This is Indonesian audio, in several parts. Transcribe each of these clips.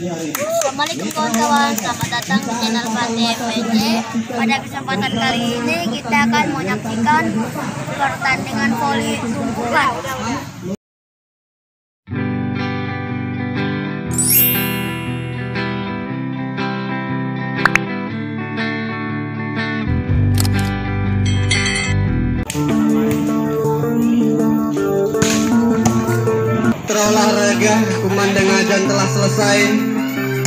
Assalamualaikum kawan-kawan, selamat datang di channel Pati PJ. Pada kesempatan kali ini kita akan menyaksikan pertandingan voli tumpukan. Olahraga kumandang azan telah selesai.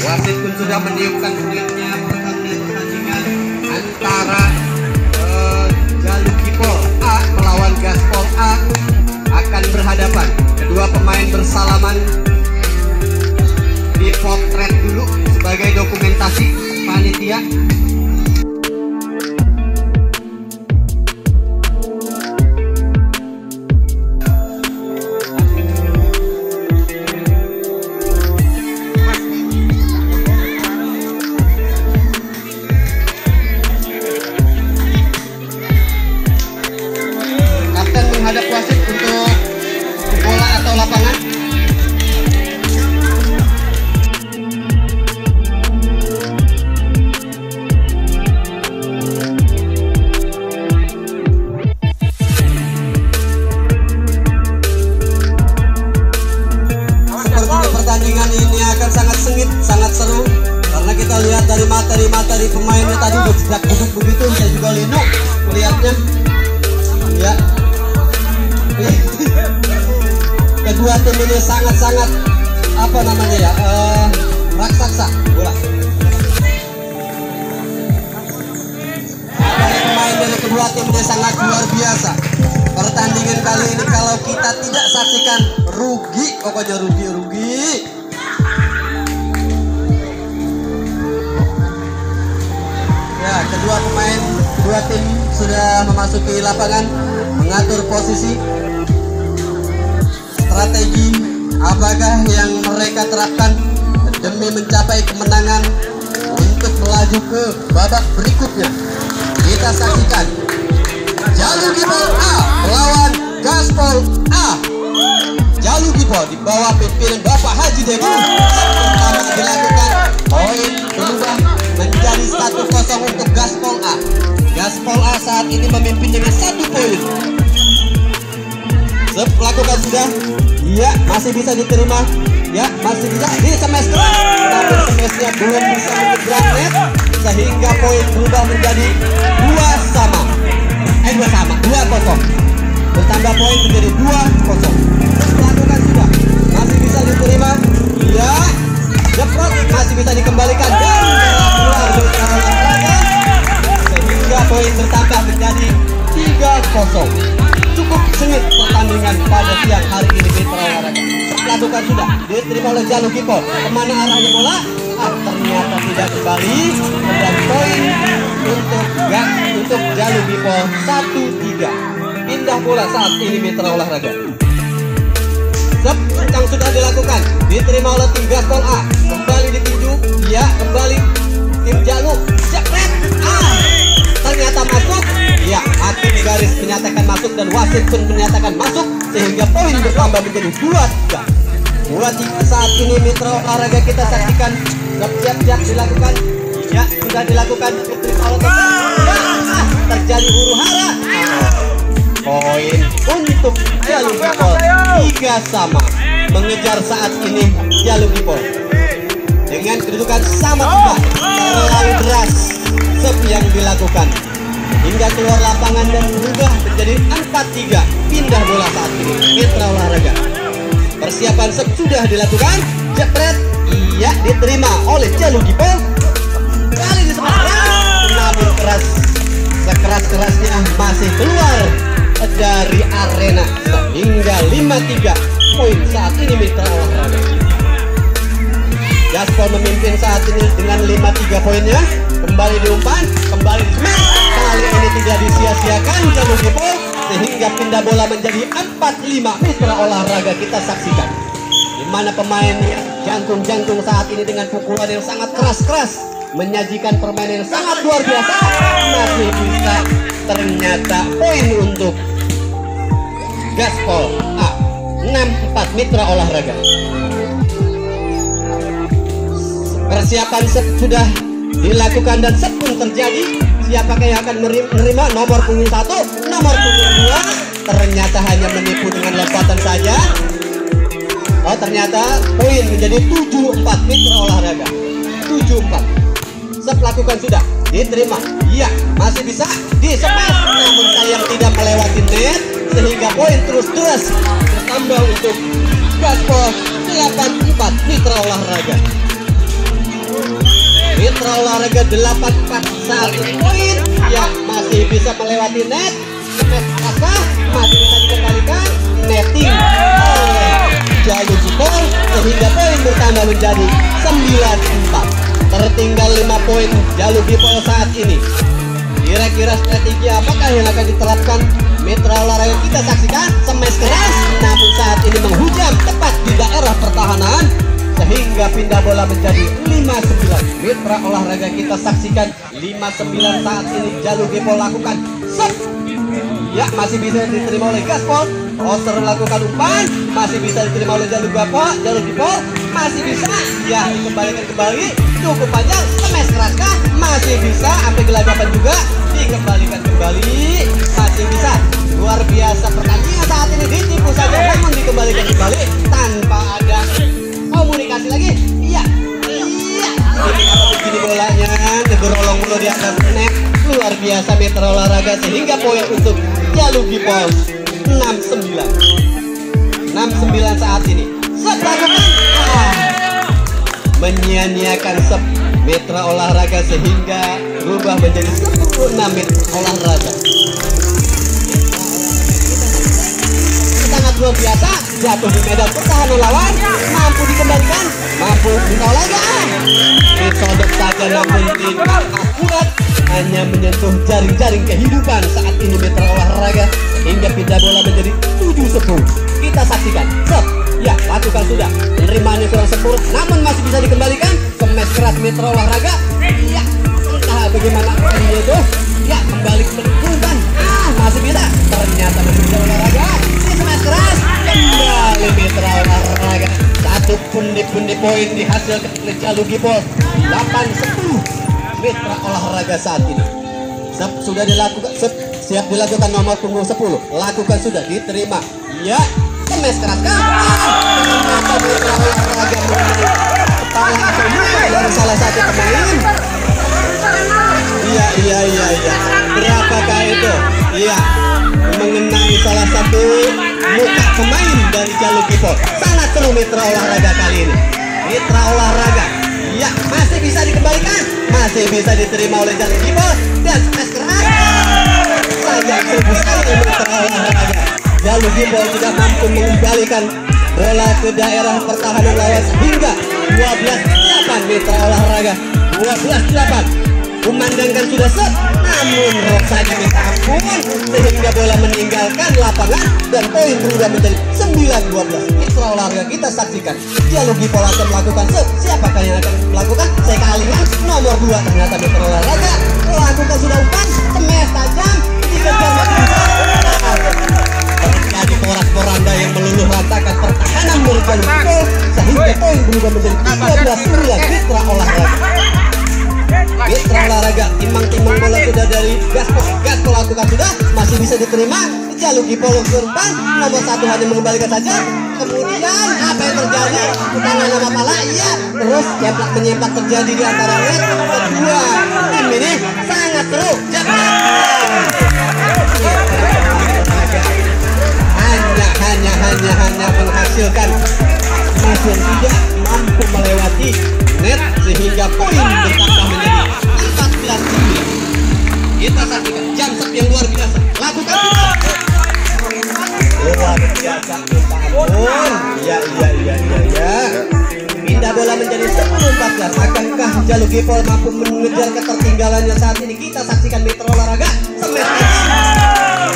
Wasit pun sudah meniupkan bunyinya pertandingan antara Jalukipol A melawan Gaspol A akan berhadapan. Kedua pemain bersalaman, dipotret dulu sebagai dokumentasi panitia. Menghadap wasit untuk bola atau lapangan. Sepertinya pertandingan ini akan sangat sengit, sangat seru karena kita lihat dari materi pemainnya tadi berjejak duduk begitu. Saya juga lindung melihatnya. Ya. Kedua tim ini sangat-sangat raksasa bola. Pemain dari kedua tim ini sangat luar biasa. Pertandingan kali ini kalau kita tidak saksikan rugi, pokoknya rugi. Ya, kedua tim sudah memasuki lapangan, mengatur posisi. Strategi apakah yang mereka terapkan demi mencapai kemenangan untuk melaju ke babak berikutnya? Kita saksikan Jalukipol A melawan Gaspol A. Jalukipol di bawah pimpinan Bapak Haji Debu pertama dilakukan, poin berubah menjadi 1-0 untuk Gaspol A. Gaspol A saat ini memimpin dengan 1 poin. Lakukan sudah, ya masih bisa diterima, ya masih bisa di smash keras, tapi smashnya belum bisa menyeberang net sehingga poin berubah menjadi 2-0, bertambah poin menjadi 2-0. Lakukan sudah, masih bisa diterima, ya jeprot masih bisa dikembalikan dan keluar sehingga poin bertambah menjadi 3-0. Cukup sengit pertandingan pada siang hari ini di olahraga. Lakukan sudah, diterima oleh Jalukipol. Kemana arahnya bola? Ternyata tidak kembali. Dan poin untuk Jalukipol 1-3. Pindah bola saat ini mitra olahraga. Yang sudah dilakukan, diterima oleh tim Gaspol A. Kembali ditinju, ya kembali tim Jaluk. Jepret, ternyata masuk. Ya, hakim garis menyatakan masuk dan wasit pun menyatakan masuk sehingga poin bertambah menjadi 2-3. 2-3 saat ini mitra olahraga kita saksikan. Siap-siap dilakukan. Ya, sudah dilakukan. Terjadi huru-hara. Poin untuk Jalukipol 3-3 mengejar saat ini Jalukipol dengan kedudukan sama juga. Terlalu deras yang dilakukan hingga keluar lapangan dan berubah menjadi 4-3. Pindah bola saat ini mitra olahraga. Persiapan sudah dilakukan. Jepret, iya diterima oleh Jalukipol. Kali ini namun sekeras-kerasnya masih keluar dari arena sehingga 5-3 poin saat ini mitra olahraga. Gaspol memimpin saat ini dengan 5-3 poinnya. Kembali diumpan, kembali kali ini tidak disia-siakan Jalukipol sehingga pindah bola menjadi 4-5 mitra olahraga kita saksikan. Di mana pemain jantung saat ini dengan pukulan yang sangat keras menyajikan permainan yang sangat luar biasa, masih bisa ternyata poin untuk Gaspol A. 6-4 mitra olahraga. Persiapan sudah dilakukan dan set pun terjadi. Siapakah yang akan menerima nomor punggung 1, nomor punggung 2? Ternyata hanya menipu dengan lompatan saja. Oh, ternyata poin menjadi 7-4 mitra olahraga. 7-4. Set lakukan sudah diterima. Iya, masih bisa di smash, namun sayang tidak melewati net, sehingga poin terus bertambah untuk Gaspol 8-4 mitra olahraga. Mitra olahraga 8-4 saat ini poin. Ya, masih bisa melewati net. Smash apa? Masih bisa dikembalikan. Netting oleh Jalu Gipol, sehingga poin bertambah menjadi 9-4. Tertinggal 5 poin Jalu Gipol saat ini. Kira-kira strategi apakah yang akan diterapkan mitra olahraga? Kita saksikan smash keras, namun saat ini menghujam tepat di daerah pertahanan, sehingga pindah bola menjadi 5-9. Mitra olahraga kita saksikan 5-9 saat ini. Jalu Gipol lakukan set. Ya, masih bisa diterima oleh Gaspol. Oster lakukan umpan, masih bisa diterima oleh Jalu Gipol. Masih bisa, ya, dikembalikan kembali. Cukup panjang, smash keras kah? Masih bisa, sampai gelagapan juga. Dikembalikan kembali, masih bisa. Luar biasa pertandingan saat ini, ditipu saja, namun dikembalikan kembali tanpa ada komunikasi lagi. Iya. Ini kalau begini bolanya ngegerolong mulu di atas net. Luar biasa mitra olahraga, sehingga poin untuk Jalu Gipol 6-9. 6-9 saat ini. Set lakukan. Menyia-nyiakan sep mitra olahraga, sehingga berubah menjadi 10-6 mitra olahraga. Sangat luar biasa, jatuh di medan pertahanan lawan, mampu dikembalikan, mampu dikembalikan. Disodok saja namun tidak akurat, hanya menyentuh jaring-jaring kehidupan saat ini mitra olahraga, hingga pindah bola menjadi 7-10. Kita saksikan, set, ya, lakukan sudah. Penerimaannya kurang sempurna, namun masih bisa dikembalikan. Smash keras mitra olahraga. Ya, entah bagaimana kalinya itu. Ya, kembali ke umpan. Masih bisa. Ternyata masih bisa olahraga. Smash keras, kembali mitra olahraga. Satu pundi-pundi poin dihasilkan oleh Jalu Gipol. 8-10 mitra olahraga saat ini. Sudah dilakukan, siap dilakukan nomor punggung 10. Lakukan sudah, diterima. Ya, smash keras kan? Ternyata mitra olahraga mengenai kepala atau muka dari salah satu pemain. Iya. Berapakah itu? Iya, mengenai salah satu muka pemain dari Jalu Gipol. Sangat seru mitra olahraga kali ini. Mitra olahraga, ya, masih bisa dikembalikan, masih bisa diterima oleh Jalu Gipol, dan smash keras. Sayang seribu sekali mitra olahraga. Jalu Gipol tidak mampu mengembalikan bola ke daerah pertahanan lawan, hingga 12-8 mitra olahraga. 12-8. Memandangkan sudah set, namun rasanya minta ampun, sehingga bola meninggalkan lapangan dan poin berubah menjadi 9-12. Mitra olahraga kita saksikan. Jalu Gipol akan melakukan set. Siapakah yang akan melakukan? Saya kalian nomor 2. Ternyata mitra olahraga melakukan sudah umpan, smash tajam, dikejar masih bisa. Terjadi porak-poranda yang meluluh lantakan pertahanan dari Jalu Gipol, sehingga poin berubah menjadi 13-9 mitra olahraga. Mitra olahraga timbang-timbang bola sudah dari Gaspol lakukan sudah, masih bisa diterima. Jalu Gipol umpan, nomor 1 hanya mengembalikan saja. Kemudian apa yang terjadi? Tangan nama pala, iya. Terus jeplak menyempak terjadi di antara net. Kedua tim ini sangat seru. Hanya menghasilkan masih tidak mampu melewati net, sehingga poin bertambah menjadi 14-9. Kita saksikan jam set yang luar biasa. Lakukan luar biasa, minta ampun. Ya. Pindah bola menjadi 10-14. Akankah Jalu Gipol mampu mengejar ketertinggalannya saat ini? Kita saksikan mitra olahraga smash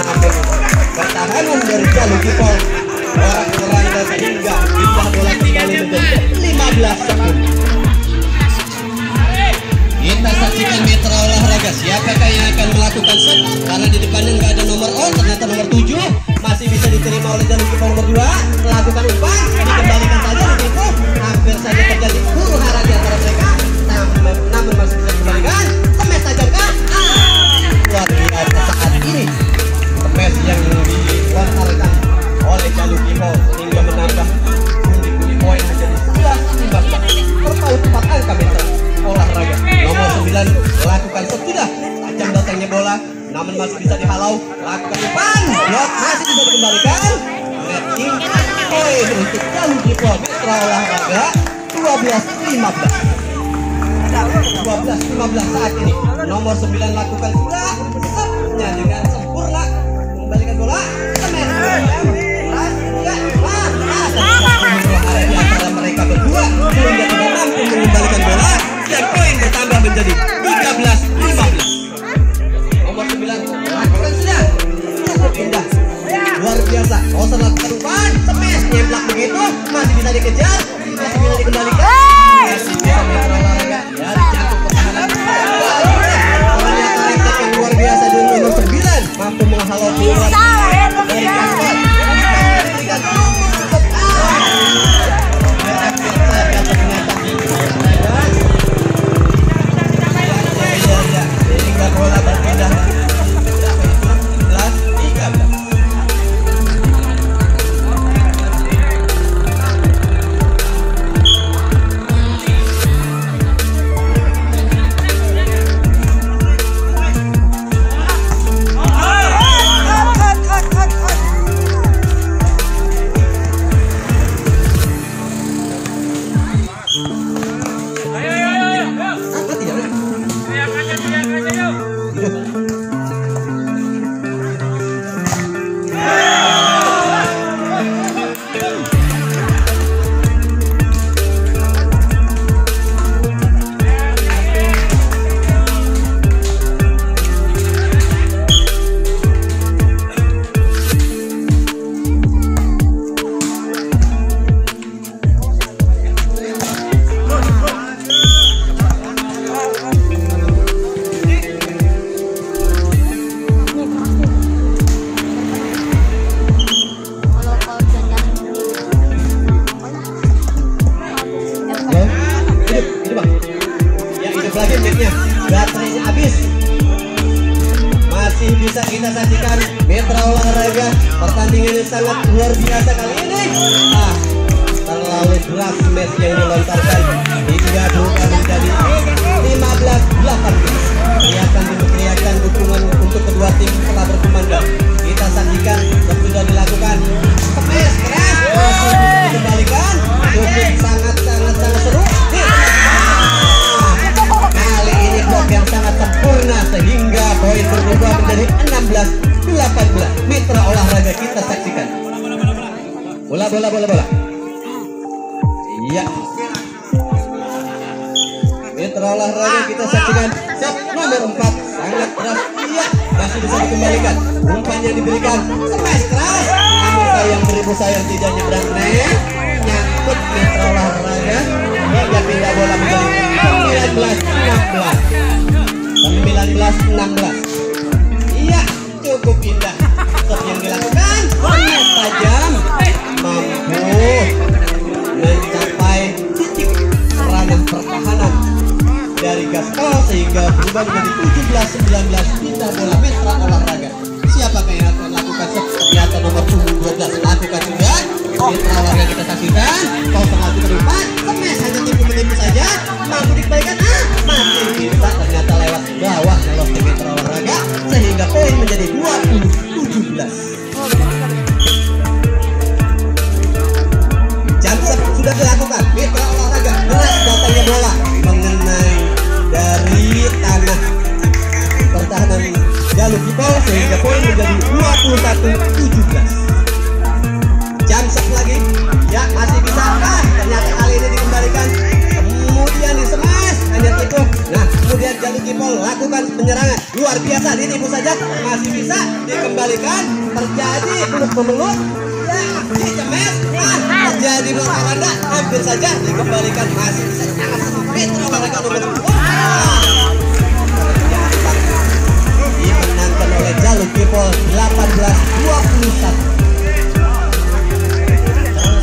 namun pertahanan dari Jalu Gipol orang-orangnya, sehingga pindah bola kembali menjadi 15-10. Kita saksikan mitra olahraga. Siapakah yang akan melakukan set? Karena di depannya nggak ada nomor on, ternyata nomor 7 masih bisa diterima oleh Jalu Gipol nomor 2. Melakukan umpan, dikembalikan saja, ditipu. Hampir saja terjadi huru-hara di antara mereka. namun masih bisa dihalau. Lakukan umpan, blok masih bisa dikembalikan. Netting poin untuk Jalur Kipol Mitra Olahraga 12-15. 12-15 saat ini. Nomor 9 lakukan sudah setnya dengan sempurna mengembalikan bola. Semen ada di antara mereka berdua sehingga tidak mampu mengembalikan bola dan poin bertambah menjadi 13-15. Nomor 9 lakukan sudah cukup indah, luar biasa. Osan lakukan umpan, smash nyeblak begitu, masih bisa dikejar, masih bisa dikembalikan, masih bisa Olahraga dari jantung pertahanan. Ternyata efek yang luar biasa dari nomor 9 mampu menghalau bola dari Gaspar. Sehingga bola berpindah 13-13. Baterainya habis. Masih bisa kita saksikan Mitra Olahraga. Pertandingan yang sangat luar biasa kali ini. Terlalu deras smash yang dilontarkan hingga berubah menjadi 15-18. Teriakan dukungan untuk kedua tim telah berkumandang. Kita saksikan yang sudah dilakukan. Smash keras masih bisa dikembalikan. Cukup sangat seru. Kali ini blok yang sangat sempurna sehingga poin berubah menjadi 16-18. Mitra Olahraga kita saksikan. Bola. Iya. Mitra Olahraga kita saksikan. Set nomor 4 sangat keras. Iya, masih bisa dikembalikan. Umpan yang diberikan smash keras. Namun sayang 1000 tidak nyebrang nyangkut Mitra Olahraga hingga pindah bola menjadi 19-16. Iya, cukup indah. Set yang dilakukan sangat tajam, mampu mencapai titik ranah pertahanan dari Gaspol sehingga berubah menjadi 17-19. Pindah bola Mitra Olahraga. Siapakah yang akan lakukan set? Ternyata nomor 12 lakukan juga. Mitra Olahraga kita saksikan. Kau lakukan umpan, smash hanya tipu-tipu saja. Mampu dikembalikan, masih bisa ternyata lewat bawah lolos ke Mitra Olahraga sehingga poin menjadi 20-17. Jump shot sudah dilakukan. Mitra Olahraga keras datangnya bola mengenai dari tanah pertahanan Jalur Kipol sehingga poin menjadi 21-17. Jump shot lagi, ya masih bisa. Ternyata kali ini dikembalikan. Kemudian di smash hanya itu. Nah, kemudian Jalur Kipol lakukan penyerangan luar biasa, ditipu saja, masih bisa dikembalikan. Terjadi peluk-peluk, ya di smash, terjadi belakang hampir saja dikembalikan, masih bisa sangat Mitra Olahraga nomor 2 dimenangkan oleh Jalur Kipol 18-21.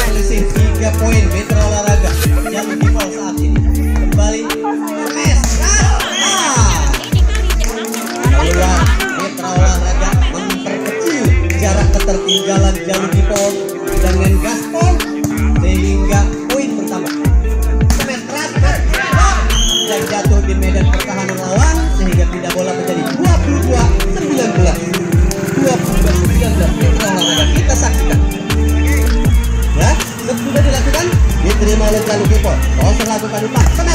Selisih 3 poin Mitra Olahraga Jalur Kipol saat ini. Kembali Mitra Olahraga memperkecil jarak ketertinggalan Jalur Kipol dengan Gaspol sehingga poin pertama yang jatuh di medan pertahanan lawan sehingga pindah bola menjadi 22-19.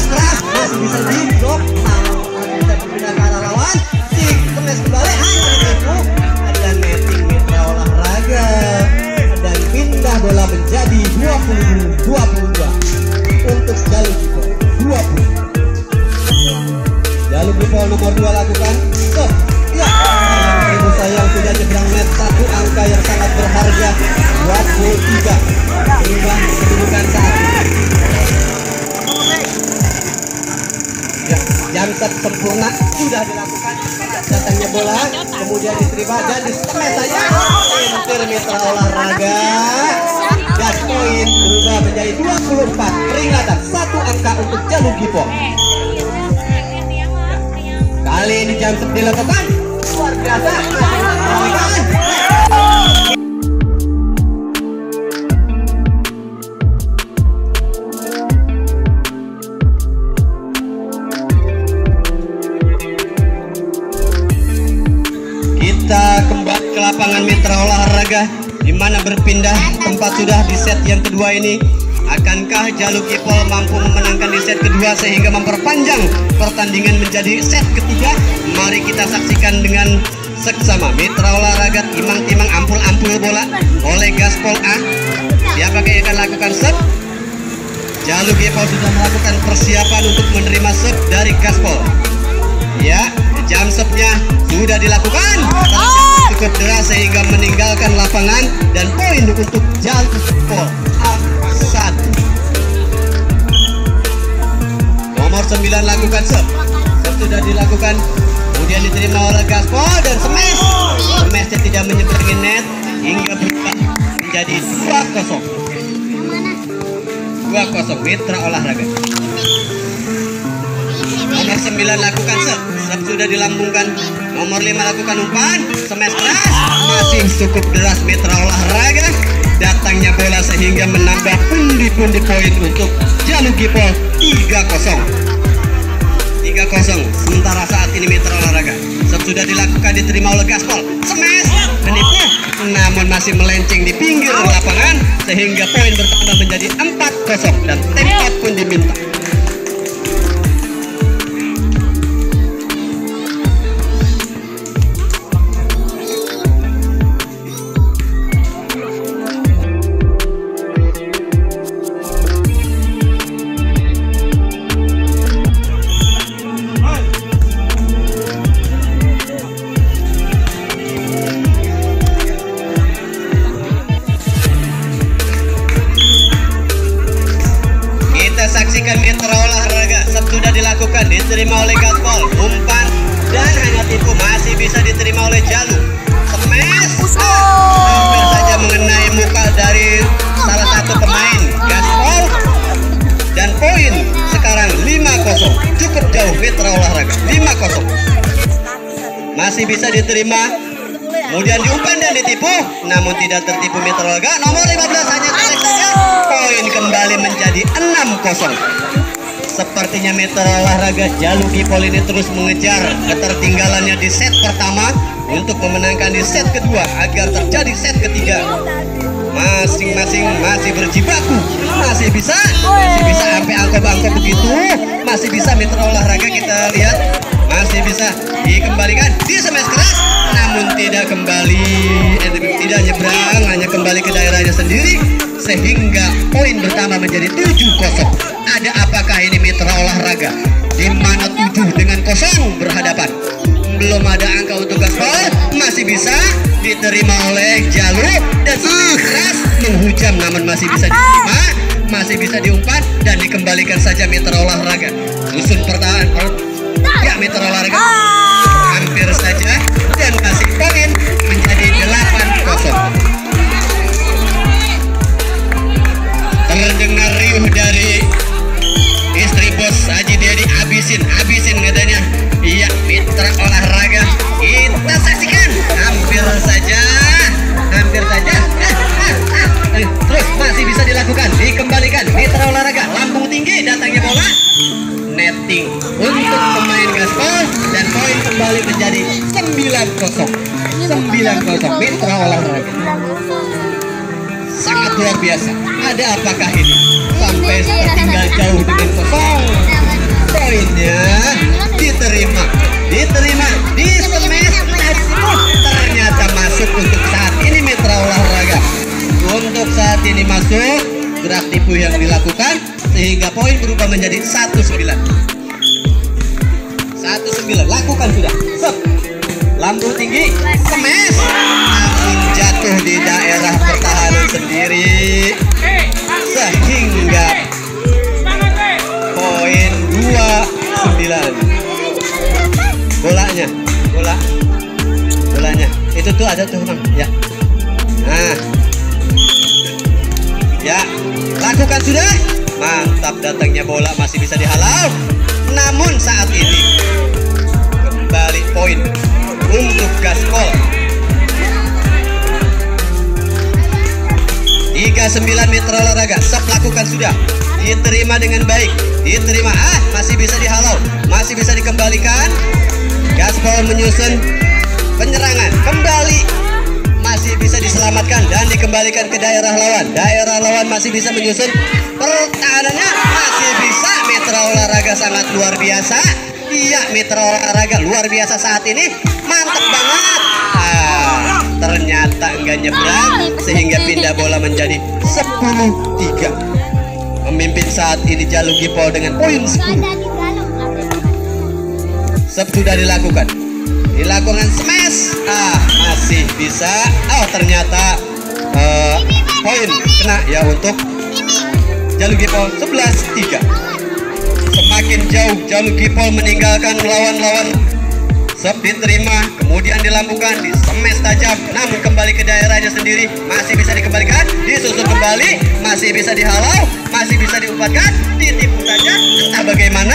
keras masih bisa di drop, bisa berpindah ke arah lawan, kemes kembali hanya ditipu. Ada netting mitra olahraga dan pindah bola menjadi 22 untuk Jalur Gipol 20. Jalur Gipol nomor 2 lakukan stop. Ya, ibu sayang sudah nyebrang net, satu angka yang sangat berharga 23. Berubah kedudukan saat ini. Ya, jam set sempurna sudah dilakukan. Datangnya bola, kemudian diterima dan disemes saja. Pintir mitra olahraga. Dan poin berubah menjadi 24. Peringatan satu angka untuk Jalur Gipol. Kali ini jam set dilakukan. Luar biasa. Kita kembali ke lapangan mitra olahraga, di mana berpindah tempat sudah di set yang kedua ini. Akankah Jalur Gipol mampu memenangkan di set kedua sehingga memperpanjang pertandingan menjadi set ketiga? Mari kita saksikan dengan seksama. Mitra olahraga timang-timang ampul-ampul bola oleh Gaspol A. Siapakah yang akan lakukan serve? Jalur Gipol sudah melakukan persiapan untuk menerima serve dari Gaspol. Ya, jam serve-nya sudah dilakukan. Cukup deras sehingga meninggalkan lapangan dan poin untuk Jalur Gipol A1. Nomor 9 lakukan serve. Serve sudah dilakukan, kemudian diterima oleh Gaspol dan smash. Smashnya tidak menyeberangi net hingga berubah menjadi 2-0. 2-0 mitra olahraga. Nomor 9 lakukan serve. Serve sudah dilambungkan. Nomor 5 lakukan umpan. Smash keras. Masih cukup deras mitra olahraga. Datangnya bola sehingga menambah pundi-pundi poin untuk Jalur Gipol 3-0. 3-0. Sementara saat ini mitra olahraga. Serve sudah dilakukan, diterima oleh Gaspol. Smash menipu, namun masih melenceng di pinggir lapangan sehingga poin bertambah menjadi 4-0 dan tempat pun diminta. Saksikan mitra olahraga. Serve sudah dilakukan, diterima oleh Gaspol. Umpan dan hanya tipu, masih bisa diterima oleh Jalur. Smash hampir saja mengenai muka dari salah satu pemain Gaspol. Dan poin sekarang 5-0. Cukup jauh mitra olahraga. 5-0. Masih bisa diterima, kemudian diumpan dan ditipu, namun tidak tertipu mitra olahraga. Nomor 15 hanya selek saja. Poin kembali menjadi 6-0. Sepertinya mitra olahraga Jalur Gipol ini terus mengejar ketertinggalannya di set pertama untuk memenangkan di set kedua agar terjadi set ketiga. Masing-masing masih berjibaku, masih bisa sampai angkop-angkop begitu, masih bisa mitra olahraga. Kita lihat masih bisa dikembalikan, di smash keras, namun tidak kembali, tidak nyebrang, hanya kembali ke daerahnya sendiri sehingga poin bertambah menjadi 7-0. Ada apakah ini mitra olahraga? Di mana 7 dengan 0 berhadapan? Belum ada angka untuk Gaspol, masih bisa diterima oleh Jalur dan keras menghujam, namun masih bisa diterima, masih bisa diumpan dan dikembalikan saja mitra olahraga. Susun pertahanan ya mitra olahraga hampir saja dan kasih poin menjadi 8-0. Terdengar riuh dari istri bos Haji Dedi, habisin katanya. Iya mitra olahraga, kita saksikan hampir saja terus masih bisa dilakukan, dikembalikan mitra olahraga. Lambung tinggi, datangnya bola, netting untuk pemain Gaspol dan poin kembali menjadi 9-0 mitra olahraga. Sangat luar biasa. Ada apakah ini? Sampai tertinggal jauh dengan 0. tempuh yang dilakukan sehingga poin berubah menjadi 1-9. 1-9. Lakukan sudah. Sep. Lambung tinggi, smash. Namun jatuh di daerah pertahanan sendiri sehingga poin 2-9. Bolanya itu tuh ada tuh Bang. Ya. Nah, ya, lakukan sudah. Mantap, datangnya bola masih bisa dihalau. Namun saat ini kembali poin untuk Gaspol. 39 Mitra Olahraga. Sep, lakukan sudah. Diterima dengan baik. Diterima. Masih bisa dihalau. Masih bisa dikembalikan. Gaspol menyusun penyerangan. Kembali. Masih bisa diselamatkan dan dikembalikan ke daerah lawan. Daerah lawan masih bisa menyusun pertahanannya. Masih bisa. Mitra Olahraga sangat luar biasa. Iya, Mitra Olahraga luar biasa saat ini. Mantap banget. Ternyata enggak nyebrang sehingga pindah bola menjadi 10-3. Memimpin saat ini Jalu Gipol dengan poin 10. Sudah dilakukan. Dilakukan smash. Masih bisa. Ternyata poin kena ya untuk Jalu Gipol 11-3. Semakin jauh Jalu Gipol meninggalkan lawan-lawan. Sep diterima, kemudian dilambungkan, di smash tajam, namun kembali ke daerahnya sendiri. Masih bisa dikembalikan, disusun kembali, masih bisa dihalau, masih bisa diumpatkan, ditipu saja, entah bagaimana.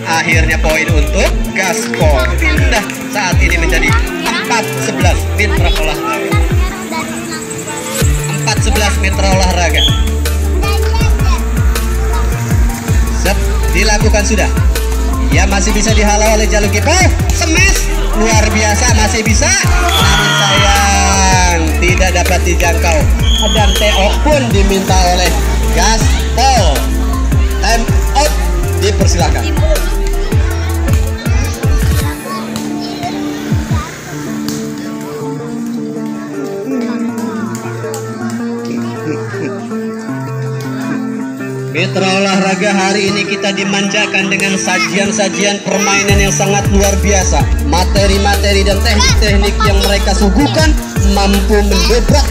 Akhirnya poin untuk Gaspol. Pindah saat ini menjadi 4-11 Mitra Olahraga. 4-11 Mitra Olahraga. Sep dilakukan sudah. Ya, masih bisa dihalau oleh Jalu Gipol. Smash luar biasa, masih bisa. Namun sayang tidak dapat dijangkau. Dan TO pun diminta oleh Gaspol. Time out dipersilakan. Mitra Olahraga, hari ini kita dimanjakan dengan sajian-sajian permainan yang sangat luar biasa. Materi-materi dan teknik-teknik yang mereka suguhkan mampu mendobrak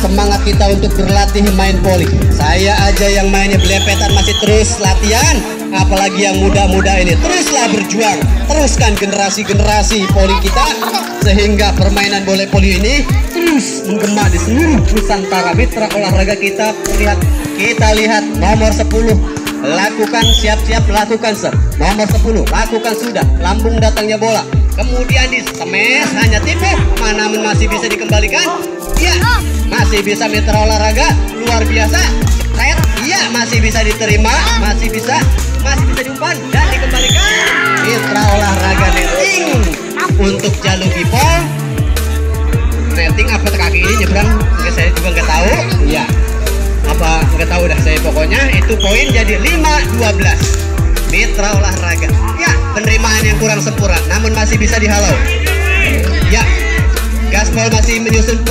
semangat kita untuk berlatih main voli. Saya aja yang mainnya belepetan masih terus latihan, apalagi yang muda-muda ini. Teruslah berjuang, teruskan generasi-generasi voli kita sehingga permainan bola voli ini terus menggema di seluruh Nusantara. Mitra Olahraga kita lihat nomor 10, lakukan, siap-siap, lakukan Sep. Nomor 10, lakukan sudah, lambung datangnya bola, kemudian di smash, hanya tipu, namun masih bisa dikembalikan. Ya, masih bisa Mitra Olahraga, luar biasa. Iya, masih bisa diterima, masih bisa diumpan dan dikembalikan. Mitra Olahraga netting untuk Jalu Gipol. Netting apa kaki ini nyebrang, saya juga nggak tahu. Iya, apa nggak tahu dah saya, pokoknya itu poin jadi 5-12 Mitra Olahraga. Ya, penerimaan yang kurang sempurna namun masih bisa dihalau. Ya, Gaspol masih menyusun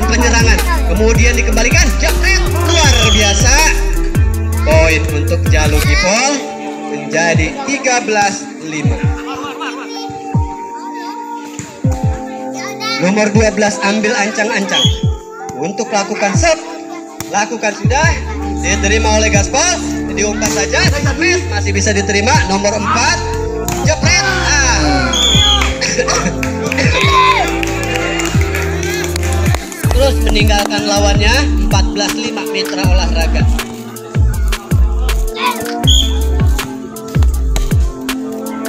penyerangan, kemudian dikembalikan, jepret, luar biasa. Poin untuk Jalu Gipol menjadi 13-5. Nomor 12 ambil ancang-ancang untuk lakukan Sep. Lakukan sudah, diterima oleh Gaspol, diumpan saja, masih bisa diterima. Nomor 4, jepret. Terus meninggalkan lawannya 14-5 Mitra Olahraga.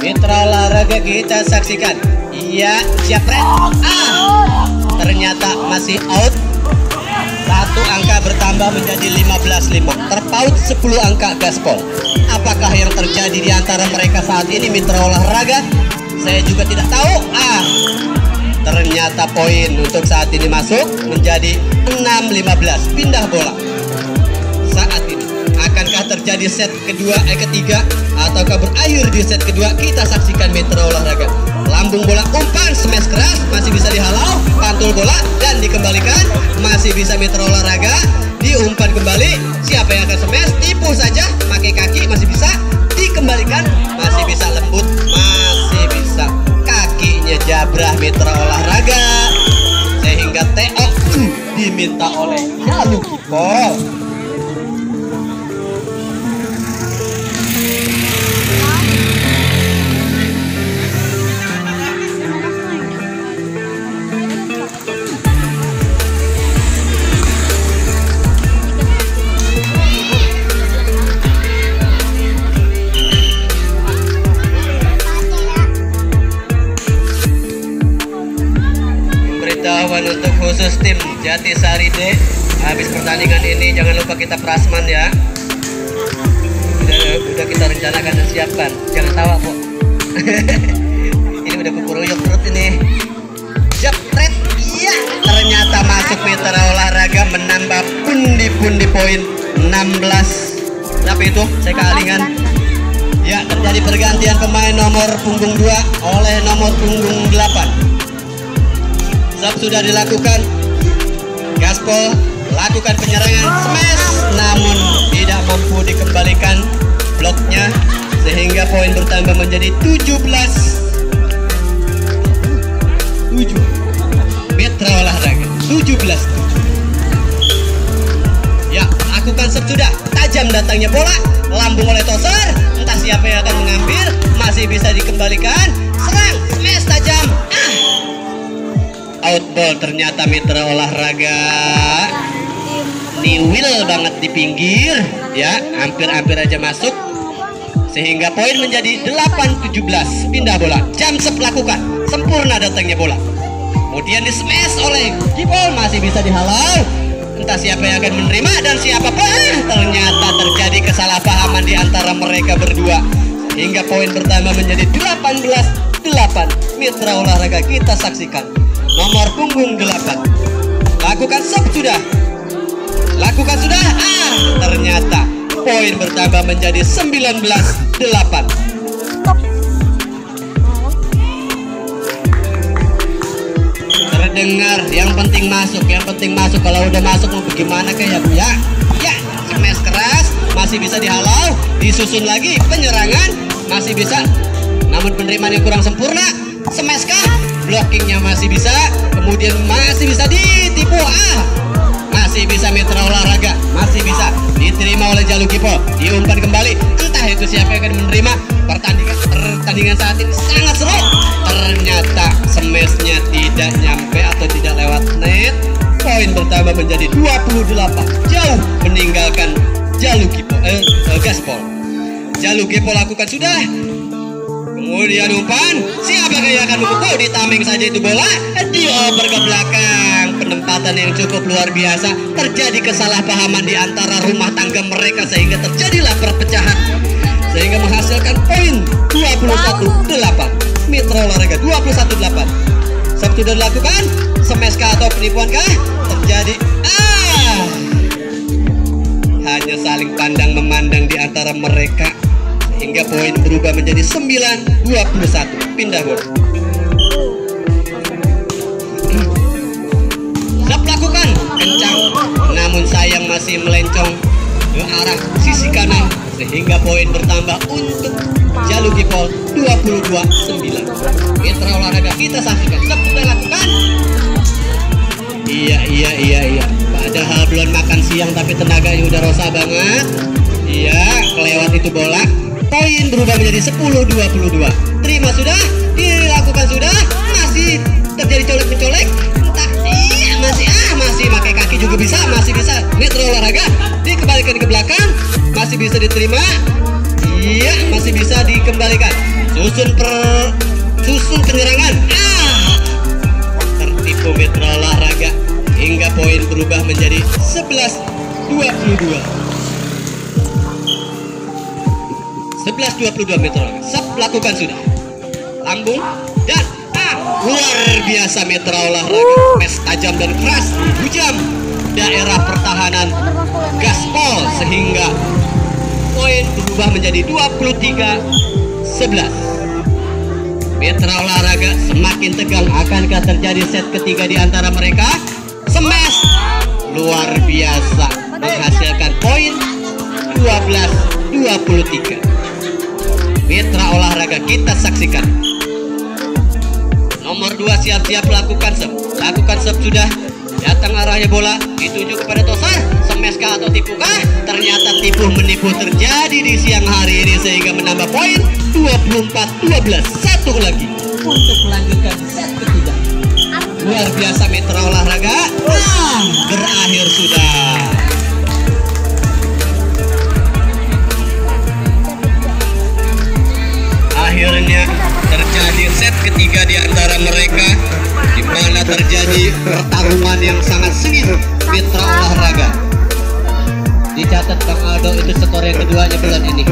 Mitra Olahraga kita saksikan. Iya, jepret. Ternyata masih out. Satu angka bertambah menjadi 15-5. Terpaut 10 angka Gaspol. Apakah yang terjadi di antara mereka saat ini Mitra Olahraga? Saya juga tidak tahu. Ternyata poin untuk saat ini masuk menjadi 6-15. Pindah bola. Saat ini akankah terjadi terjadi set ketiga ataukah berakhir di set kedua, kita saksikan mitra olahraga. Lambung bola, umpan, smash keras, masih bisa dihalau, pantul bola dan dikembalikan, masih bisa mitra olahraga, diumpan kembali, siapa yang akan smash, tipu saja, pakai kaki, masih bisa dikembalikan, masih bisa lembut, masih bisa kakinya jabrah mitra olahraga, sehingga TO diminta oleh Jalu Kipol. Untuk khusus tim Jatisari D, habis pertandingan ini jangan lupa kita prasman ya. Udah kita rencanakan dan siapkan, jangan tawa kok. Ini udah kukuruyuk perut ini. Jepret, iya, ternyata masuk mitra olahraga, menambah pundi-pundi poin 16. Berapa itu? Saya kealingan. Ya, terjadi pergantian pemain nomor punggung 2 oleh nomor punggung 8. Sub sudah dilakukan, Gaspol lakukan penyerangan, smash, namun tidak mampu dikembalikan bloknya, sehingga poin bertambah menjadi 17-7. Mitra olahraga 17-7. Ya, lakukan sub sudah, tajam datangnya bola, lambung oleh Toser, entah siapa yang akan mengambil, masih bisa dikembalikan, serang, smash tajam, outball. Ternyata mitra olahraga niwil banget di pinggir ya, hampir-hampir aja masuk, sehingga poin menjadi 8-17. Pindah bola, jam sep lakukan, sempurna datangnya bola, kemudian di smash oleh Kipol, masih bisa dihalau, entah siapa yang akan menerima dan siapa ternyata terjadi kesalahpahaman di antara mereka berdua, sehingga poin pertama menjadi 18-8. Mitra olahraga kita saksikan nomor punggung 8 lakukan sub sudah, lakukan sudah, ternyata poin bertambah menjadi 19-8. Terdengar yang penting masuk, kalau udah masuk mau bagaimana kayak ya, ya, smash keras, masih bisa dihalau, disusun lagi penyerangan, masih bisa, namun penerimaan yang kurang sempurna, smash kah? Blockingnya masih bisa, kemudian masih bisa ditipu, masih bisa mitra olahraga, masih bisa diterima oleh Jalu Kipol, diumpan kembali, entah itu siapa yang akan menerima. Pertandingan saat ini sangat seru, ternyata smashnya tidak nyampe atau tidak lewat net, poin bertambah menjadi 28, jauh meninggalkan Jalu Kipol, Gaspol. Jalu Kipol lakukan sudah, kemudian umpan, siapa yang akan memukul, ditameng saja itu bola, dioper ke belakang, penempatan yang cukup luar biasa, terjadi kesalahpahaman di antara rumah tangga mereka, sehingga terjadilah perpecahan, sehingga menghasilkan poin 21-8. Mitra olahraga 21-8. Sub sudah dilakukan, smash kah atau penipuan kah? Terjadi, hanya saling pandang memandang di antara mereka, hingga poin berubah menjadi 9-21. Pindah bola. Sub lakukan kencang, namun sayang masih melencong ke arah sisi kanan, sehingga poin bertambah untuk Jalu Kipol 22-9. Mitra olahraga kita saksikan, sub sudah lakukan. Iya. Padahal belum makan siang tapi tenaganya udah rosa banget. Iya, kelewat itu bola. Poin berubah menjadi 10-22. Terima sudah, dilakukan sudah, masih terjadi colek-mencolek, entah, iya, masih pakai kaki juga bisa, masih bisa. Mitra olahraga dikembalikan ke belakang, masih bisa diterima, iya, masih bisa dikembalikan. Susun penyerangan, tertipu mitra olahraga, hingga poin berubah menjadi 11-22. 11-22 mitra olahraga. Sub lakukan sudah, lambung dan luar biasa mitra olahraga, mes tajam dan keras, hujam daerah pertahanan Gaspol, sehingga poin berubah menjadi 23-11. Mitra Olahraga semakin tegang. Akankah terjadi set ketiga di antara mereka? Smash luar biasa menghasilkan poin 12-23. Mitra Olahraga, kita saksikan. Nomor 2 siap-siap lakukan sub. Lakukan sub sudah. Datang arahnya bola, dituju kepada Tosar. Smash kah atau tipu kah? Ternyata tipu menipu terjadi di siang hari ini sehingga menambah poin 24-12. Satu lagi untuk melanjutkan set ketiga. Luar biasa Mitra Olahraga. Berakhir sudah. Akhirnya terjadi set ketiga di antara mereka, di mana terjadi pertarungan yang sangat sengit. Mitra Olahraga. Dicatat Bang Aldo, itu skor yang keduanya bulan ini.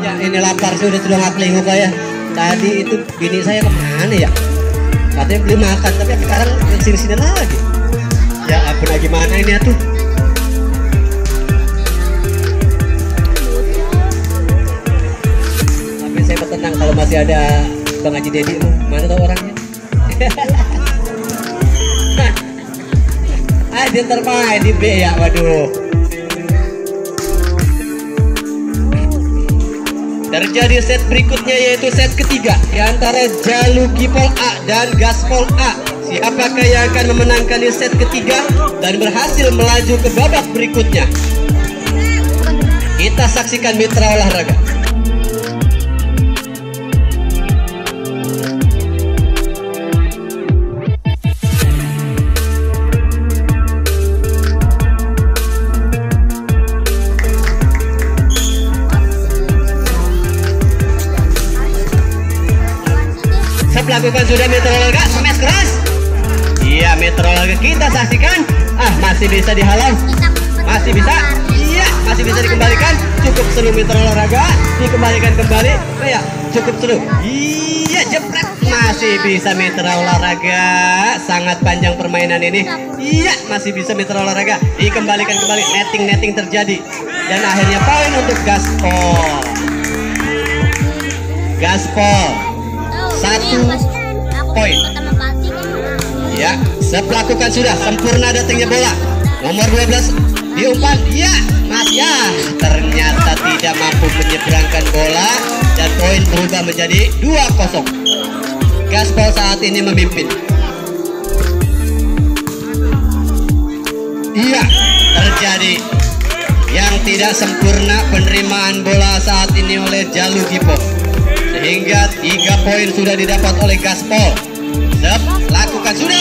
Ya ini lapar sudah nggak kelinguk ya. Tadi itu bini saya kemana ya? Katanya beli makan, tapi sekarang sini-sini lagi. Ya ampun, gimana ini tuh? Tapi saya tenang kalau masih ada Bang Haji Dedi, mana tahu orangnya? Dia termain di B ya, waduh. Terjadi set berikutnya, yaitu set ketiga di antara Jalu Gipol A dan Gaspol A. Siapakah yang akan memenangkan di set ketiga dan berhasil melaju ke babak berikutnya? Kita saksikan Mitra Olahraga. Lakukan sudah Mitra Olahraga, smash keras. Iya, Mitra Olahraga, kita saksikan. Masih bisa dihalau, masih bisa. Iya, masih bisa dikembalikan. Cukup seru Mitra Olahraga, dikembalikan kembali. Ya, cukup seru. Iya, jepret, masih bisa Mitra Olahraga. Sangat panjang permainan ini. Iya, masih bisa Mitra Olahraga, dikembalikan kembali. Netting terjadi dan akhirnya poin untuk Gaspol. Satu poin. Ya, melakukan sudah sempurna datangnya bola. Nomor 12 diumpan. Ya, Mas ya. Ternyata tidak mampu menyeberangkan bola dan poin berubah menjadi 2-0. Gaspol saat ini memimpin. Iya, terjadi yang tidak sempurna penerimaan bola saat ini oleh Jalu Gipol. Sehingga 3 poin sudah didapat oleh Gaspol. Lakukan sudah,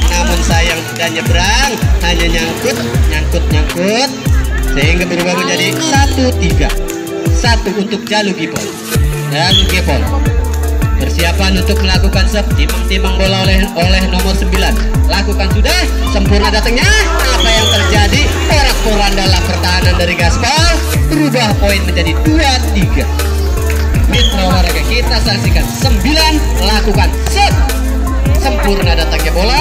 namun sayang sudah nyebrang, hanya nyangkut, sehingga berubah menjadi 1-3. 1 untuk Jalu Gipol. Persiapan untuk melakukan sub, timbang bola oleh nomor 9. Lakukan sudah, sempurna datangnya. Apa yang terjadi? Porak-poranda pertahanan dari Gaspol, berubah poin menjadi 2-3. Mitra Olahraga, kita saksikan. 9 lakukan sub, sempurna datangnya bola,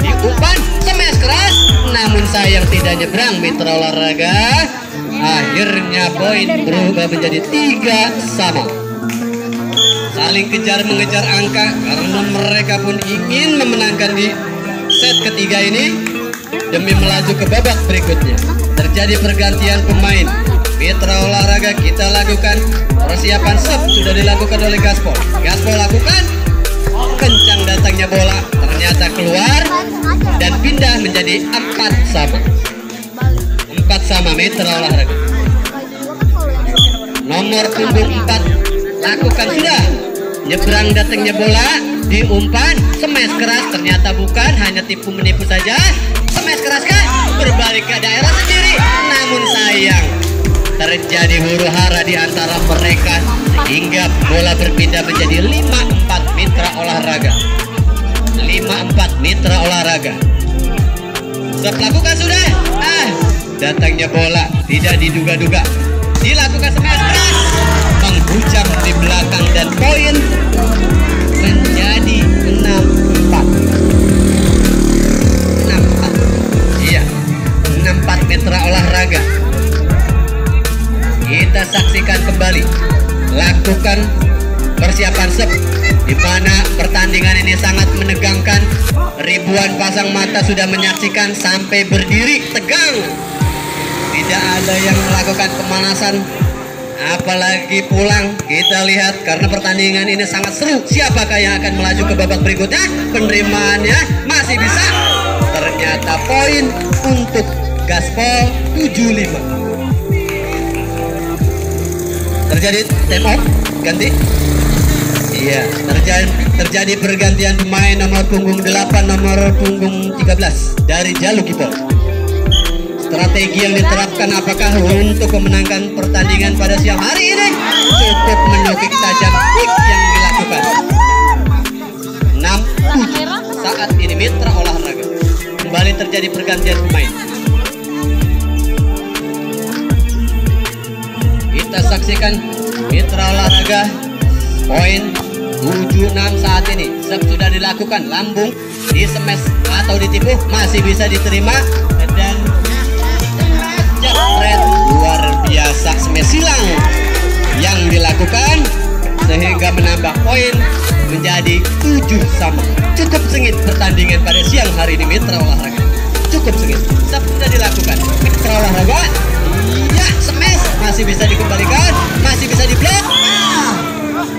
diumpan, smash keras, namun sayang tidak nyebrang Mitra Olahraga. Akhirnya poin berubah menjadi 3-3. Saling kejar-mengejar angka karena mereka pun ingin memenangkan di set ketiga ini demi melaju ke babak berikutnya. Terjadi pergantian pemain. Mitra Olahraga, kita lakukan persiapan sub, sudah dilakukan oleh Gaspol. Gaspol lakukan, kencang datangnya bola, ternyata keluar dan pindah menjadi 4-4 Mitra Olahraga. Nomor punggung 4 lakukan sudah, nyebrang datangnya bola, diumpan, smash keras, ternyata bukan, hanya tipu menipu saja. Smash keras kan berbalik ke daerah sendiri, namun sayang terjadi huru hara di antara mereka hingga bola berpindah menjadi 5-4 Mitra Olahraga. 5-4 Mitra Olahraga. Lakukan sudah. Datangnya bola tidak diduga-duga, dilakukan smash keras. Ujang di belakang dan poin menjadi 6-4. 6-4. Iya, 6-4 Mitra Olahraga. Kita saksikan kembali, lakukan persiapan sep, di mana pertandingan ini sangat menegangkan. Ribuan pasang mata sudah menyaksikan sampai berdiri tegang. Tidak ada yang melakukan pemanasan, apalagi pulang. Kita lihat karena pertandingan ini sangat seru. Siapakah yang akan melaju ke babak berikutnya? Penerimaannya masih bisa. Ternyata poin untuk Gaspol 75. Terjadi time out, ganti. Iya, terjadi pergantian pemain nomor punggung 8, nomor punggung 13 dari Jalukipol. Strategi yang diterapkan apakah untuk memenangkan pertandingan pada siang hari ini? Cukup menukik tajam kick yang dilakukan. 6-7 saat ini Mitra Olahraga. Kembali terjadi pergantian pemain. Kita saksikan Mitra Olahraga poin 76 saat ini. Sep sudah dilakukan, lambung di smash atau ditipu masih bisa diterima, dan jepret luar biasa smash silang yang dilakukan sehingga menambah poin menjadi 7-sama. Cukup sengit pertandingan pada siang hari ini Mitra Olahraga. Cukup sengit. Sep sudah dilakukan. Mitra Olahraga, ya, smash masih bisa dikembalikan, masih bisa diblok.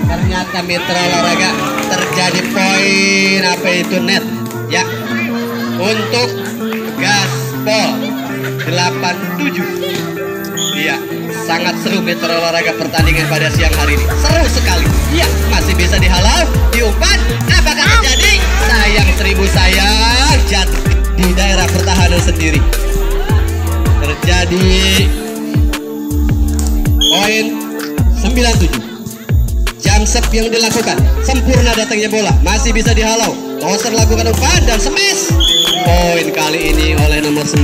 Ternyata Mitra Olahraga terjadi poin apa itu net ya untuk Gaspol 87. Iya, sangat seru Mitra Olahraga pertandingan pada siang hari ini. Seru sekali. Iya, masih bisa dihalau, diumpan. Apakah terjadi? Sayang 1000 sayang, jatuh di daerah pertahanan sendiri. Terjadi poin 97. Jam sep yang dilakukan, sempurna datangnya bola, masih bisa dihalau. Toser lakukan umpan dan smash. Poin kali ini oleh nomor 9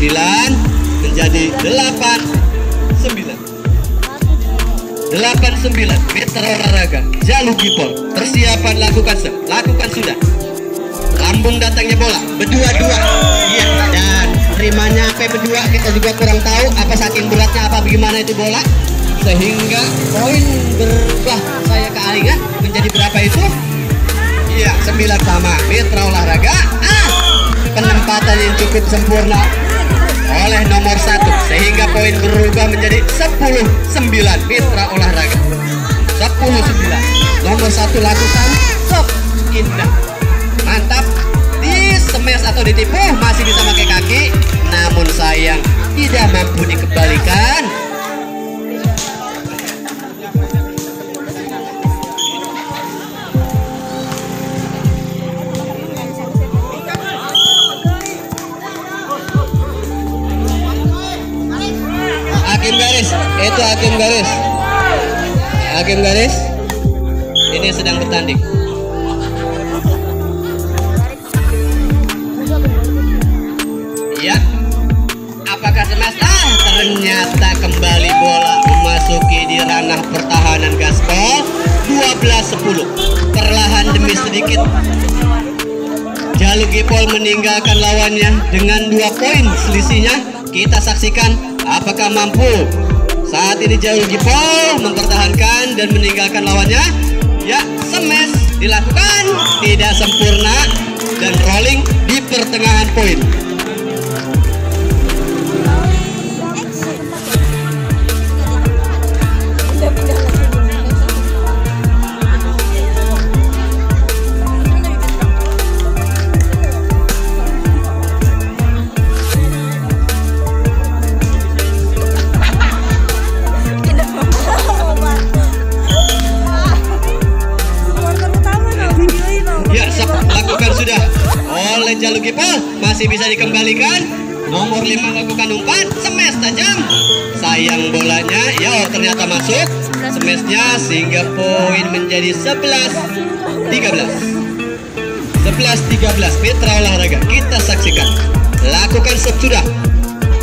menjadi 8-9. 8-9 Mitra Olahraga Jalukipol. Persiapan lakukan sep, lakukan sudah. Lambung datangnya bola, berdua-dua. Iya, dan terimanya apa berdua kita juga kurang tahu, apa saking beratnya apa bagaimana itu bola, sehingga poin berubah. Saya kealingan menjadi berapa itu? Iya, 9-sama Mitra Olahraga. Penempatan yang cukup sempurna oleh nomor 1 sehingga poin berubah menjadi 10-9 Mitra Olahraga. 10-9. Nomor 1 lakukan stop, indah, mantap. Di smash atau ditipu masih bisa pakai kaki, namun sayang tidak mampu dikembalikan. Hakim garis, itu hakim garis. Hakim garis ini sedang bertanding. Ya, apakah smash? Ternyata kembali bola memasuki di ranah pertahanan Gaspol. 12-10. Perlahan demi sedikit Jalukipol meninggalkan lawannya dengan 2 poin selisihnya. Kita saksikan apakah mampu saat ini Jalukipol mempertahankan dan meninggalkan lawannya. Ya, smash dilakukan, tidak sempurna dan rolling di pertengahan poin. Jalukipol masih bisa dikembalikan. Nomor 5 lakukan umpan, smash tajam. Sayang bolanya, ya ternyata masuk smashnya sehingga poin menjadi 11-13. 11-13 Mitra Olahraga. Kita saksikan. Lakukan sudah.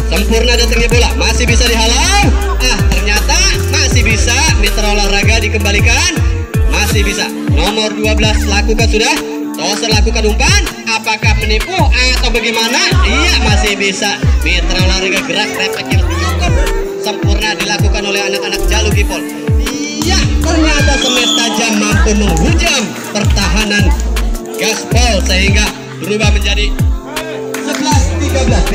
Sempurna datangnya bola, masih bisa dihalau. Ternyata masih bisa mitra olahraga dikembalikan. Masih bisa. Nomor 12 lakukan sudah. Toser lakukan umpan. Apakah menipu atau bagaimana? Iya, masih bisa. Mitra olahraga gerak refleks yang cukup sempurna dilakukan oleh anak-anak Jalur Gipol. Iya, ternyata smash tajam mampu menghujam pertahanan Gaspol sehingga berubah menjadi 11-13.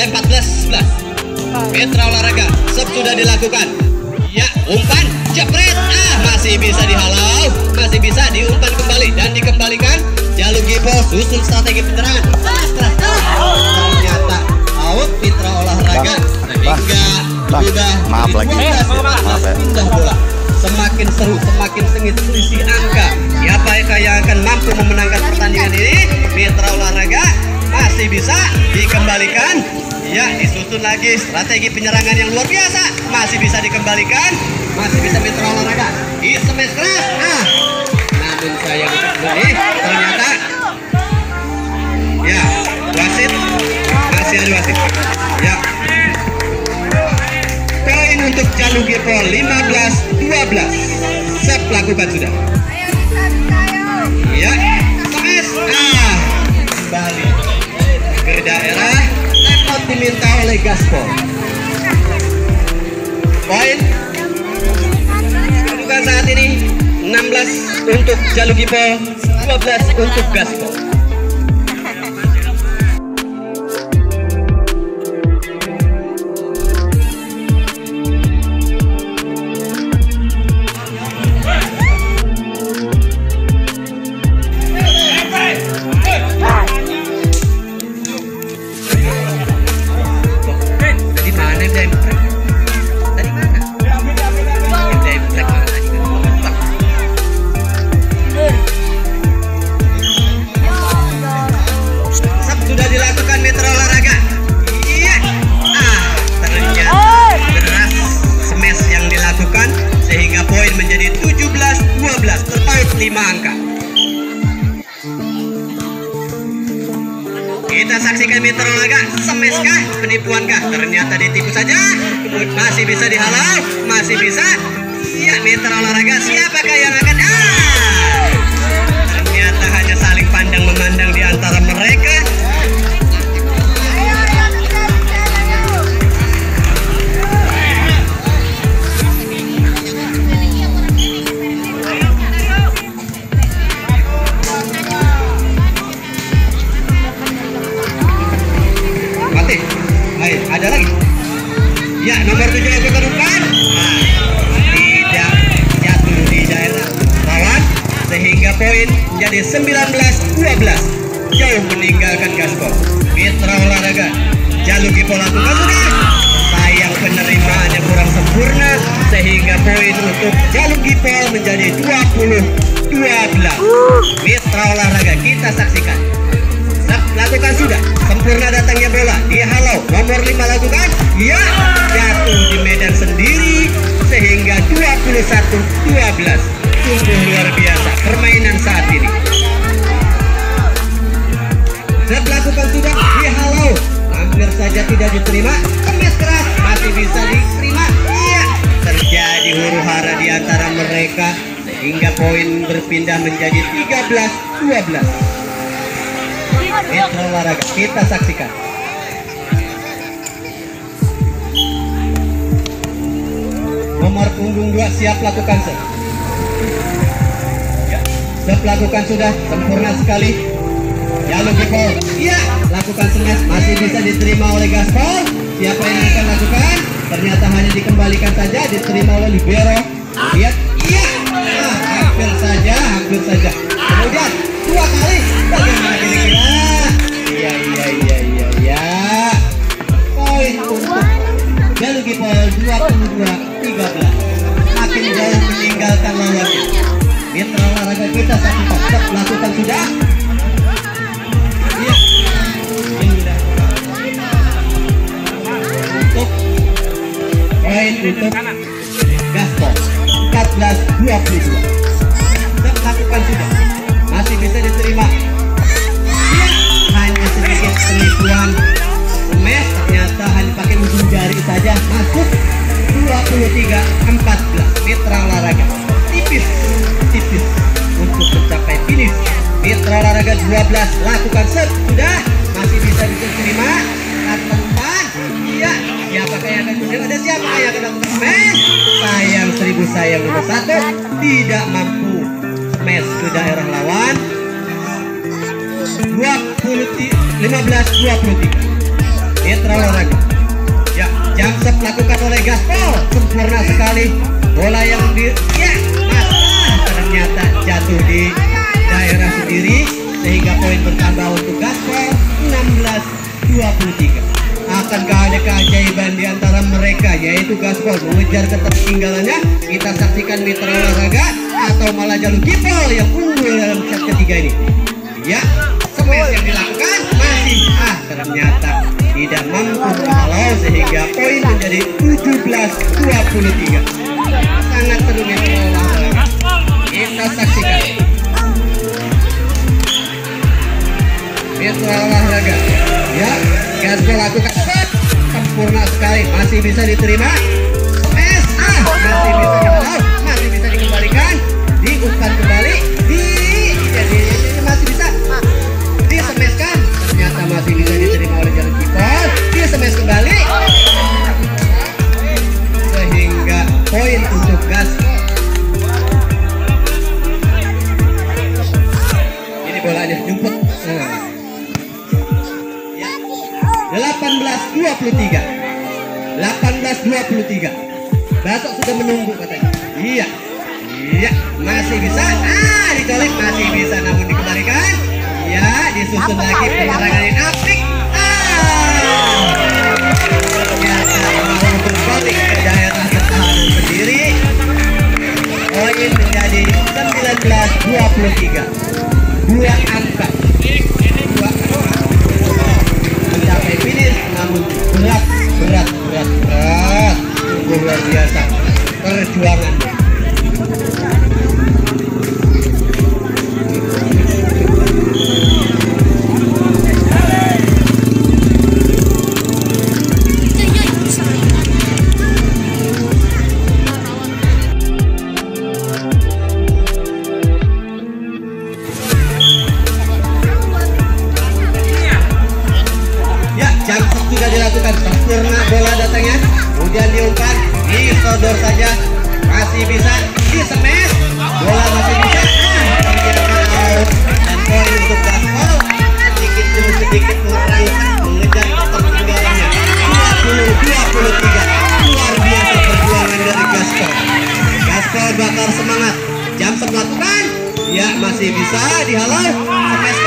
14-11. Mitra olahraga sudah dilakukan. Ya, umpan jepret. Masih bisa dihalau, masih bisa diumpan kembali dan dikembalikan. Jalur Gipol susun strategi penyerangan. Ternyata out mitra olahraga sehingga sudah maaf lagi. Maaf ya. Pindah bola. Semakin seru, semakin sengit selisih angka. Siapa yang akan mampu memenangkan pertandingan ini? Mitra olahraga masih bisa dikembalikan. Ya, disusun lagi strategi penyerangan yang luar biasa. Masih bisa dikembalikan. Masih bisa mitra olahraga. Smash keras. Namun sayang ini ternyata ya, wasit masih ada wasit. Ya. Poin untuk Jalur Gipol 15-12. Sep lakukan sudah. Ya, smash. Kembali ke daerah. Timeout diminta oleh Gaspol. Poin kedudukan saat ini 16 untuk Jalur Gipol, 12 untuk Gaspol. Sehingga poin menjadi 17-12, terpaut 5 angka. Kita saksikan mitra olahraga, smash kah, penipuan kah? Ternyata ditipu saja, kemudian masih bisa dihalau, masih bisa. Ya, mitra olahraga, siapakah yang akan? Ternyata hanya saling pandang memandang di antara mereka. Ada lagi. Ya, nomor 7 lakukan umpan. Tidak jatuh di daerah lawan sehingga poin menjadi 19-12. Jauh meninggalkan Gaspol. Mitra olahraga Jalur Gipol lakukan sudah. Sayang penerimaannya kurang sempurna sehingga poin untuk Jalur Gipol menjadi 20-12. Mitra olahraga kita saksikan. Lakukan sudah, sempurna datangnya bola, dihalau, nomor 5 lakukan, ya, jatuh di medan sendiri sehingga 21-12. Sungguh luar biasa permainan saat ini. Lakukan sudah, dihalau, hampir saja tidak diterima, smash keras, masih bisa diterima, iya, terjadi huru-hara di antara mereka sehingga poin berpindah menjadi 13-12. Mitra olahraga kita saksikan. Nomor punggung 2 siap lakukan set. Ya, set lakukan sudah, sempurna sekali. Jalur Gipol, iya, lakukan smash, masih bisa diterima oleh Gaspol. Siapa yang akan lakukan? Ternyata hanya dikembalikan saja, diterima oleh libero. Lihat, iya, hampir saja. Kemudian 2 kali, bagaimana kira-kira? Iya. Poin untuk Jalur Gipol 22-13. Makin jauh meninggalkan lawannya. Mitra olahraga kita saksikan. Lakukan sudah. Iya. Untuk poin untuk Gaspol 14-22. Lakukan sudah. Masih bisa diterima. perempuan. Smash ternyata hanya pakai ujung jari saja masuk. 23-14 mitra olahraga. Tipis untuk mencapai finish. Mitra olahraga 12 lakukan set. Sudah, masih bisa diterima. Teman-teman, iya, siapakah yang akan kemudian ada siapa yang akan melakukan smash? Sayang, 1000 sayang nomor 1 tidak mampu smash ke daerah lawan. 15-23 mitra olahraga. Ya, jump shot lakukan oleh Gaspol, sempurna sekali. Bola yang ternyata jatuh di daerah sendiri sehingga poin bertambah untuk Gaspol 16-23. Akankah ada keajaiban di antara mereka, yaitu Gaspol mengejar ketertinggalannya? Kita saksikan mitra olahraga atau malah Jalur Kipol yang unggul dalam set ketiga ini. Ya, smash yang dilakukan masih ternyata tidak mampu menghalau sehingga poin menjadi 17-23. Sangat seru mitra olahraga. Kita saksikan mitra olahraga. Ya, Gaspol lakukan set, sempurna sekali, masih bisa diterima. Smash, masih bisa dihalau, masih bisa dikembalikan, diumpan kembali, masih bisa di-smashkan. Ternyata masih bisa diterima oleh Jalur Kipol, di-smash kembali, sehingga poin untuk Gaspol. Ini bolanya jemput. 18-23 Basok sudah menunggu katanya. Iya, masih bisa. Dicolek, masih bisa namun dikembalikan. Ya, disusun lagi penyerangan yang apik. Ternyata mau berbalik ke daerah pertahanan sendiri. Poin menjadi 19-23. Dua angka mencapai finish, namun berat, sungguh luar biasa perjuangan. Sudah dilakukan sempurna, bola datangnya, kemudian diumpan, disodor saja, masih bisa di-smash, bola masih bisa, ternyata out, dan poin untuk Gaspol sedikit demi sedikit mengejar ketertinggalannya. 20-23, luar biasa perjuangan dari Gaspol. Gaspol bakar semangat, jump shot melakukan, ya masih bisa dihalau, smash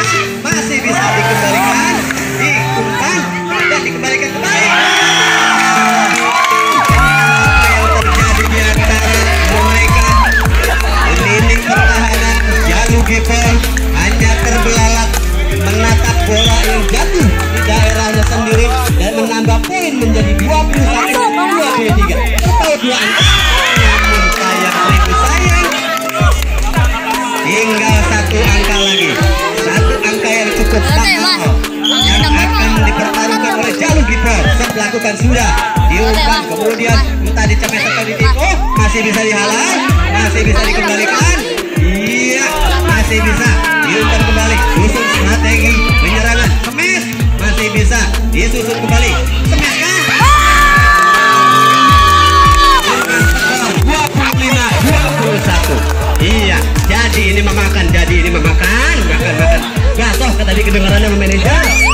masih bisa dikembalikan, diumpan dan dikembalikan kembali. Apa yang terjadi di antara mereka? Dinding pertahanan Jalur Kipol hanya terbelalak menatap bola yang jatuh di daerahnya sendiri dan menambah poin menjadi 21-23. Atau 2 angka. Namun sayang, tinggal 1 angka lagi. 1 angka yang cukup mahal yang akan dipertaruhkan oleh Jalur Kipol. Lakukan sudah diumpan, kemudian entah dicemet atau ditiko, masih bisa dihalau, masih bisa dikembalikan. Iya, masih bisa diumpan kembali, susun strategi penyerangan, smash masih bisa disusun kembali, smash kan 25-21. Iya, jadi ini memakan makan. Gak toh tadi kedengarannya manajer.